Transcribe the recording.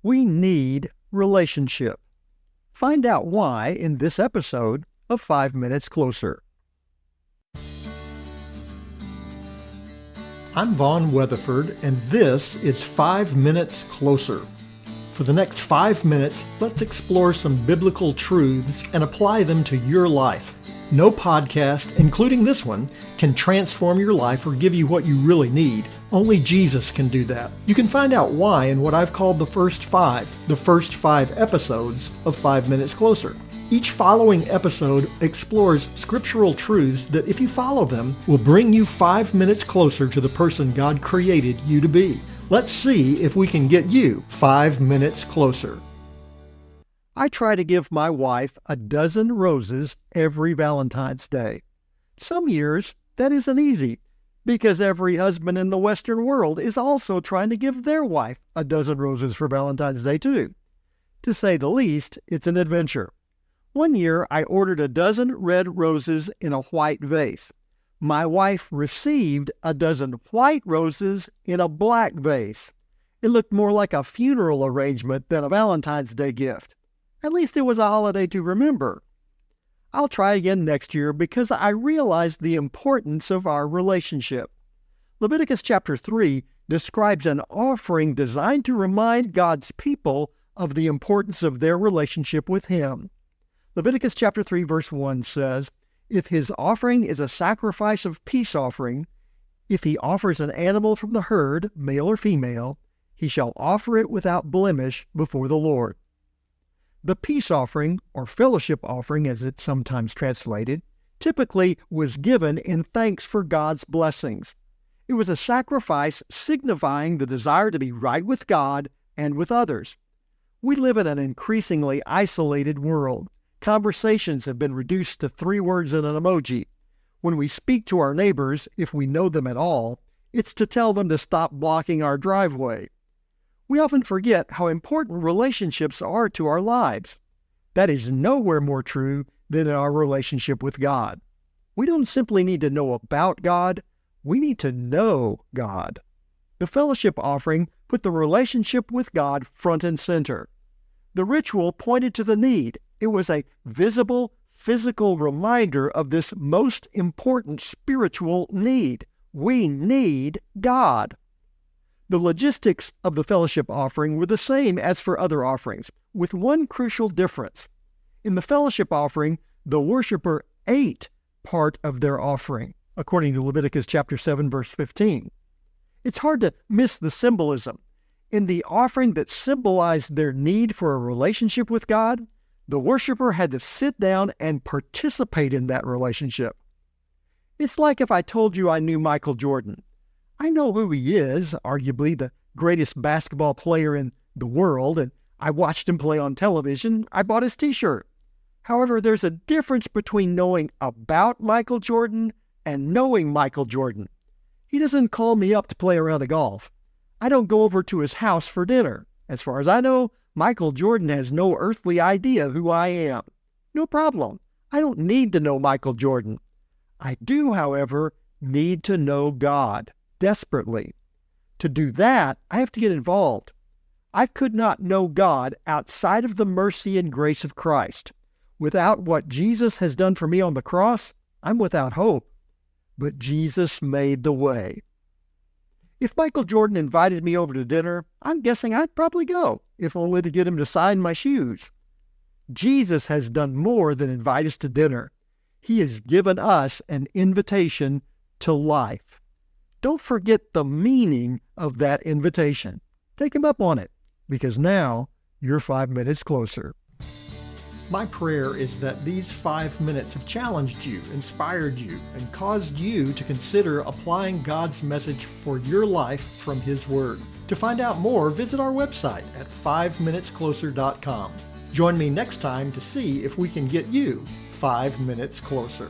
We need relationship. Find out why in this episode of 5 Minutes Closer. I'm Vaughn Weatherford, and this is 5 Minutes Closer. For the next 5 minutes, let's explore some biblical truths and apply them to your life. No podcast, including this one, can transform your life or give you what you really need. Only Jesus can do that. You can find out why in what I've called the first five episodes of 5 Minutes Closer. Each following episode explores scriptural truths that, if you follow them, will bring you 5 minutes closer to the person God created you to be. Let's see if we can get you 5 minutes closer. I try to give my wife a dozen roses every Valentine's Day. Some years, that isn't easy, because every husband in the Western world is also trying to give their wife a dozen roses for Valentine's Day too. To say the least, it's an adventure. One year, I ordered a dozen red roses in a white vase. My wife received a dozen white roses in a black vase. It looked more like a funeral arrangement than a Valentine's Day gift. At least it was a holiday to remember. I'll try again next year because I realized the importance of our relationship. Leviticus chapter 3 describes an offering designed to remind God's people of the importance of their relationship with Him. Leviticus chapter 3 verse 1 says, "If his offering is a sacrifice of peace offering, if he offers an animal from the herd, male or female, he shall offer it without blemish before the Lord." The peace offering, or fellowship offering as it's sometimes translated, typically was given in thanks for God's blessings. It was a sacrifice signifying the desire to be right with God and with others. We live in an increasingly isolated world. Conversations have been reduced to 3 words and an emoji. When we speak to our neighbors, if we know them at all, it's to tell them to stop blocking our driveway. We often forget how important relationships are to our lives. That is nowhere more true than in our relationship with God. We don't simply need to know about God, we need to know God. The fellowship offering put the relationship with God front and center. The ritual pointed to the need. It was a visible, physical reminder of this most important spiritual need. We need God. The logistics of the fellowship offering were the same as for other offerings, with one crucial difference. In the fellowship offering, the worshiper ate part of their offering, according to Leviticus chapter 7, verse 15. It's hard to miss the symbolism. In the offering that symbolized their need for a relationship with God, the worshiper had to sit down and participate in that relationship. It's like if I told you I knew Michael Jordan. I know who he is, arguably the greatest basketball player in the world, and I watched him play on television. I bought his t-shirt. However, there's a difference between knowing about Michael Jordan and knowing Michael Jordan. He doesn't call me up to play a round of golf. I don't go over to his house for dinner. As far as I know, Michael Jordan has no earthly idea who I am. No problem. I don't need to know Michael Jordan. I do, however, need to know God desperately. To do that, I have to get involved. I could not know God outside of the mercy and grace of Christ. Without what Jesus has done for me on the cross, I'm without hope. But Jesus made the way. If Michael Jordan invited me over to dinner, I'm guessing I'd probably go, if only to get him to sign my shoes. Jesus has done more than invite us to dinner. He has given us an invitation to life. Don't forget the meaning of that invitation. Take him up on it, because now you're 5 minutes closer. My prayer is that these 5 minutes have challenged you, inspired you, and caused you to consider applying God's message for your life from His Word. To find out more, visit our website at 5minutescloser.com. Join me next time to see if we can get you 5 minutes closer.